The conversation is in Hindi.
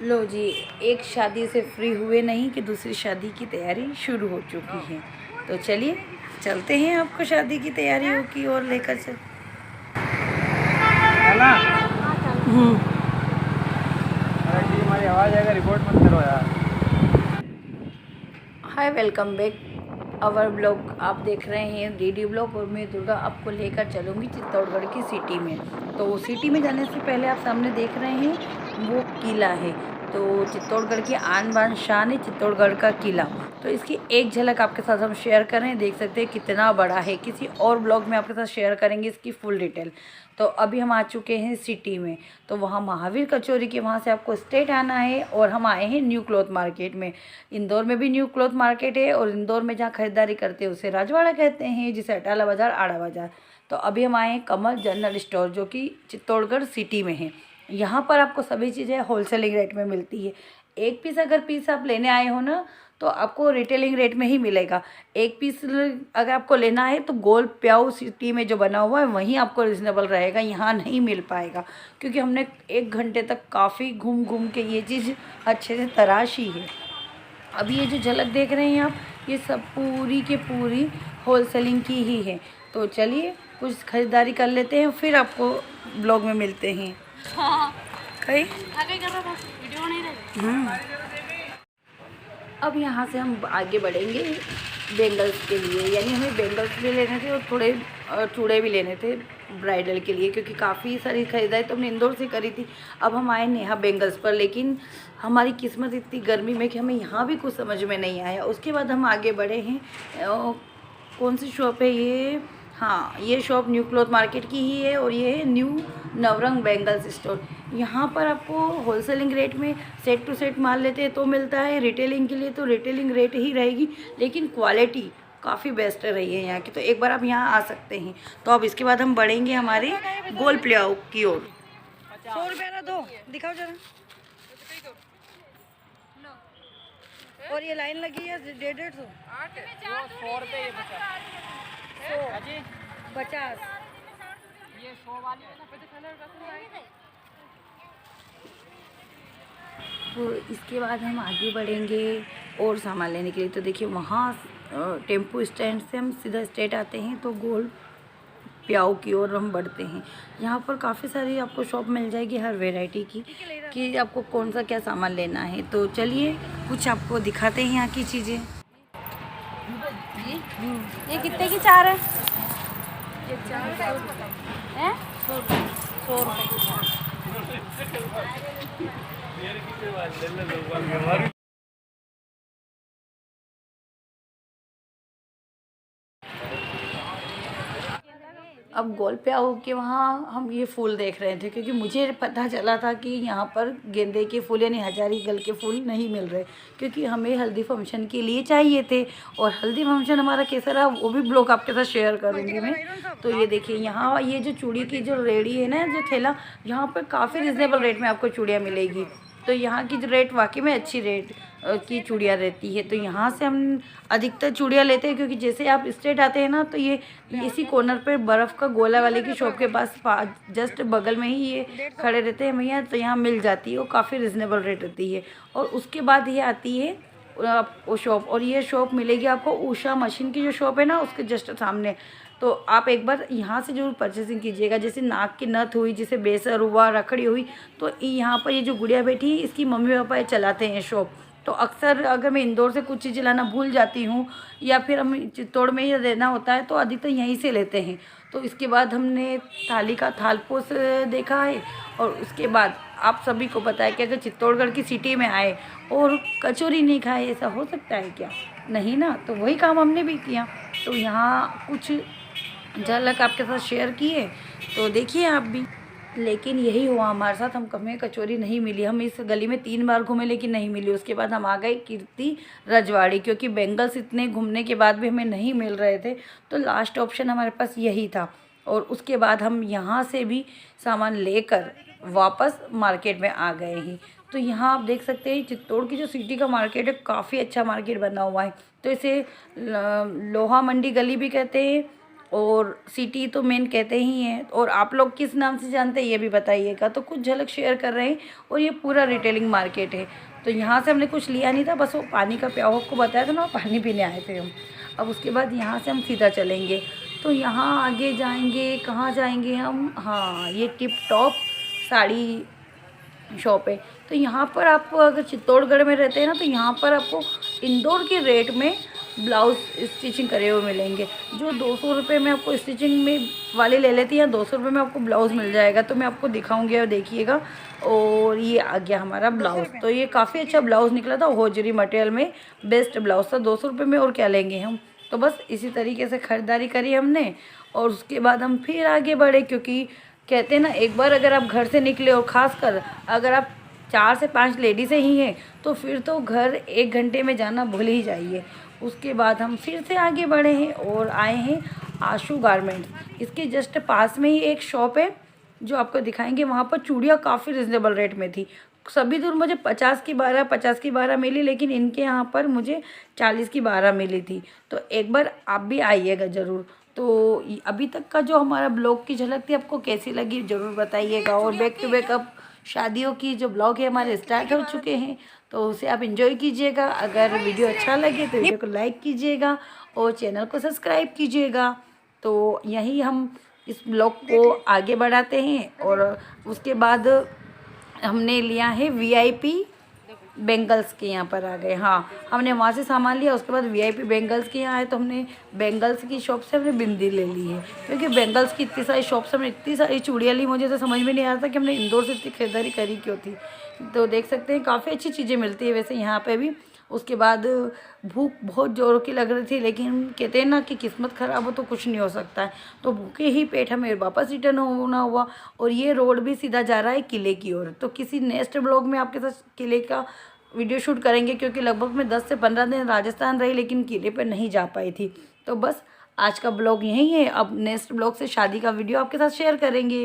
लो जी, एक शादी से फ्री हुए नहीं कि दूसरी शादी की तैयारी शुरू हो चुकी है। तो चलिए चलते हैं, आपको शादी की तैयारियों की ओर लेकर चल। हमारी आवाज़ आएगा, रिकॉर्ड मत करो यार। हाय, वेलकम बैक आवर ब्लॉग। आप देख रहे हैं डीडी ब्लॉग और मैं दुर्गा आपको लेकर चलूँगी चित्तौड़गढ़ की सिटी में। तो सिटी में जाने से पहले आप सामने देख रहे हैं वो किला है। तो चित्तौड़गढ़ की आन बान शान है चित्तौड़गढ़ का किला। तो इसकी एक झलक आपके साथ हम शेयर कर रहे हैं, देख सकते हैं कितना बड़ा है। किसी और ब्लॉग में आपके साथ शेयर करेंगे इसकी फुल डिटेल। तो अभी हम आ चुके हैं सिटी में। तो वहाँ महावीर कचौरी के वहाँ से आपको स्ट्रेट आना है और हम आए हैं न्यू क्लॉथ मार्केट में। इंदौर में भी न्यू क्लॉथ मार्केट है और इंदौर में जहाँ खरीदारी करते हैं उसे राजवाड़ा कहते हैं, जिसे अटाला बाज़ार, आड़ा बाज़ार। तो अभी हम आए हैं कमल जनरल स्टोर, जो कि चित्तौड़गढ़ सिटी में है। यहाँ पर आपको सभी चीज़ें होलसेलिंग रेट में मिलती है। एक पीस अगर पीस आप लेने आए हो ना, तो आपको रिटेलिंग रेट में ही मिलेगा। एक पीस अगर आपको लेना है तो गोल प्याऊ सिटी में जो बना हुआ है वहीं आपको रिजनेबल रहेगा, यहाँ नहीं मिल पाएगा। क्योंकि हमने 1 घंटे तक काफ़ी घूम घूम के ये चीज़ अच्छे से तराशी है। अभी ये जो झलक देख रहे हैं आप, ये सब पूरी के पूरी होलसेलिंग की ही है। तो चलिए कुछ ख़रीदारी कर लेते हैं, फिर आपको ब्लॉग में मिलते हैं। कहीं वीडियो नहीं रही। अब यहाँ से हम आगे बढ़ेंगे बेंगल्स के लिए, यानी हमें बेंगल्स भी लेने थे और थोड़े चूड़े भी लेने थे ब्राइडल के लिए, क्योंकि काफ़ी सारी खरीदारी तो हमने इंदौर से करी थी। अब हम आए नेहा बेंगल्स पर, लेकिन हमारी किस्मत इतनी गर्मी में कि हमें यहाँ भी कुछ समझ में नहीं आया। उसके बाद हम आगे बढ़े हैं, कौन सी शॉप है ये? हाँ, ये शॉप न्यू क्लॉथ मार्केट की ही है और ये है न्यू नवरंग बेंगल्स स्टोर। यहाँ पर आपको होलसेलिंग रेट में सेट टू सेट माल लेते हैं तो मिलता है। रिटेलिंग के लिए तो रिटेलिंग रेट ही रहेगी, लेकिन क्वालिटी काफ़ी बेस्ट रही है यहाँ की। तो एक बार आप यहाँ आ सकते हैं। तो अब इसके बाद हम बढ़ेंगे हमारे गोल प्लेआउट की ओर। 100 रुपये ना दो, दिखाओ जरा। और ये लाइन लगी है 150-150। 100 रुपये, ये 50। ये 100 वाली है ना। तो इसके बाद हम आगे बढ़ेंगे और सामान लेने के लिए। तो देखिए वहाँ टेम्पो स्टैंड से हम सीधा स्ट्रेट आते हैं तो गोल प्याऊ की ओर हम बढ़ते हैं। यहाँ पर काफ़ी सारी आपको शॉप मिल जाएगी हर वैरायटी की, कि आपको कौन सा क्या सामान लेना है। तो चलिए कुछ आपको दिखाते हैं यहाँ की चीज़ें। ये कितने की 4 है? ये 400 हैं? 100 रुपये की 4। अब गोल प्याऊ के वहाँ हम ये फूल देख रहे थे, क्योंकि मुझे पता चला था कि यहाँ पर गेंदे के फूल यानी हजारी गल के फूल नहीं मिल रहे, क्योंकि हमें हल्दी फंक्शन के लिए चाहिए थे। और हल्दी फंक्शन हमारा कैसा रहा वो भी ब्लॉग आपके साथ शेयर करूँगी मैं। तो ये देखिए यहाँ ये जो चूड़ी की जो रेडी है ना, जो ठेला, यहाँ पर काफ़ी रिजनेबल रेट में आपको चूड़ियाँ मिलेगी। तो यहाँ की जो रेट वाकई में अच्छी रेट की चूड़ियाँ रहती है। तो यहाँ से हम अधिकतर चूड़ियाँ लेते हैं, क्योंकि जैसे आप स्ट्रेट आते हैं ना, तो ये इसी कॉर्नर पे बर्फ़ का गोला वाले की शॉप के पास जस्ट बगल में ही ये खड़े रहते हैं भैया। तो यहाँ मिल जाती है और काफ़ी रिजनेबल रेट रहती है। और उसके बाद ये आती है वो शॉप, और ये शॉप मिलेगी आपको उषा मशीन की जो शॉप है ना, उसके जस्ट सामने। तो आप एक बार यहाँ से ज़रूर परचेसिंग कीजिएगा। जैसे नाक की नथ हुई, जैसे बेसर हुआ, रखड़ी हुई, तो यहाँ पर ये जो गुड़िया बैठी है इसकी मम्मी पापा ये चलाते हैं शॉप। तो अक्सर अगर मैं इंदौर से कुछ चीज़ें लाना भूल जाती हूँ या फिर हम चित्तौड़ में ही देना होता है, तो अधिकतर यहीं से लेते हैं। तो इसके बाद हमने थाली का थालपोस देखा है। और उसके बाद आप सभी को पता है कि अगर चित्तौड़गढ़ की सिटी में आए और कचौरी नहीं खाए, ऐसा हो सकता है क्या? नहीं ना। तो वही काम हमने भी किया। तो यहाँ कुछ झलक आपके साथ शेयर की है, तो देखिए आप भी। लेकिन यही हुआ हमारे साथ, हम हमें कचौरी नहीं मिली। हम इस गली में 3 बार घूमे लेकिन नहीं मिली। उसके बाद हम आ गए कीर्ति रजवाड़ी, क्योंकि बेंगल्स इतने घूमने के बाद भी हमें नहीं मिल रहे थे, तो लास्ट ऑप्शन हमारे पास यही था। और उसके बाद हम यहाँ से भी सामान लेकर वापस मार्केट में आ गए हैं। तो यहाँ आप देख सकते हैं चित्तौड़ की जो सिटी का मार्केट है, काफ़ी अच्छा मार्केट बना हुआ है। तो इसे लोहा मंडी गली भी कहते हैं और सिटी तो मेन कहते ही हैं। और आप लोग किस नाम से जानते हैं ये भी बताइएगा। तो कुछ झलक शेयर कर रहे हैं। और ये पूरा रिटेलिंग मार्केट है। तो यहाँ से हमने कुछ लिया नहीं था, बस वो पानी का प्याऊ आपको बताया था ना, पानी पीने आए थे हम। अब उसके बाद यहाँ से हम सीधा चलेंगे। तो यहाँ आगे जाएंगे, कहाँ जाएंगे हम, हाँ ये टिप टॉप साड़ी शॉप है। तो यहाँ पर आपको अगर चित्तौड़गढ़ में रहते हैं ना, तो यहाँ पर आपको इंदौर के रेट में ब्लाउज़ स्टिचिंग करे हुए मिलेंगे। जो 200 रुपये में आपको स्टिचिंग में वाले ले लेती हैं, 200 रुपये में आपको ब्लाउज़ मिल जाएगा। तो मैं आपको दिखाऊंगी और देखिएगा। और ये आ गया हमारा ब्लाउज़। तो ये काफ़ी अच्छा ब्लाउज़ निकला था, होजरी मटेरियल में बेस्ट ब्लाउज़ था। 200 रुपये में और क्या लेंगे हम। तो बस इसी तरीके से ख़रीदारी करी हमने। और उसके बाद हम फिर आगे बढ़े, क्योंकि कहते हैं ना, एक बार अगर आप घर से निकले और ख़ासकर अगर आप 4 से 5 लेडीज़ ही हैं, तो फिर तो घर 1 घंटे में जाना भूल ही जाइए। उसके बाद हम फिर से आगे बढ़े हैं और आए हैं आशू गारमेंट्स। इसके जस्ट पास में ही एक शॉप है जो आपको दिखाएंगे। वहाँ पर चूड़ियाँ काफ़ी रिजनेबल रेट में थी। सभी दूर मुझे 50 की 12 मिली, लेकिन इनके यहाँ पर मुझे 40 की 12 मिली थी। तो एक बार आप भी आइएगा ज़रूर। तो अभी तक का जो हमारा ब्लॉग की झलक थी आपको कैसी लगी ज़रूर बताइएगा। और बैक टू बैक अब शादियों की जो ब्लॉग है हमारे स्टार्ट हो चुके हैं, तो उसे आप एंजॉय कीजिएगा। अगर वीडियो अच्छा लगे तो वीडियो को लाइक कीजिएगा और चैनल को सब्सक्राइब कीजिएगा। तो यही हम इस ब्लॉग को आगे बढ़ाते हैं। और उसके बाद हमने लिया है VIP बेंगल्स के यहाँ पर आ गए। हाँ, हमने वहाँ से सामान लिया, उसके बाद VIP बेंगल्स के यहाँ आए तो हमने बेंगल्स की शॉप से हमने बिंदी ले ली है। क्योंकि बेंगल्स की इतनी सारी शॉप से हमने इतनी सारी चूड़ियाँ ली, मुझे तो समझ में नहीं आ रहा था कि हमने इंदौर से इतनी खरीदारी करी क्यों थी। तो देख सकते हैं काफ़ी अच्छी चीज़ें मिलती है वैसे यहाँ पे भी। उसके बाद भूख बहुत ज़ोरों की लग रही थी, लेकिन कहते हैं ना कि किस्मत ख़राब हो तो कुछ नहीं हो सकता है। तो भूखे ही पेट हमें वापस रिटर्न होना हुआ। और ये रोड भी सीधा जा रहा है किले की ओर। तो किसी नेक्स्ट ब्लॉग में आपके साथ किले का वीडियो शूट करेंगे, क्योंकि लगभग मैं 10 से 15 दिन राजस्थान रही, लेकिन किले पर नहीं जा पाई थी। तो बस आज का ब्लॉग यही है। अब नेक्स्ट ब्लॉग से शादी का वीडियो आपके साथ शेयर करेंगे।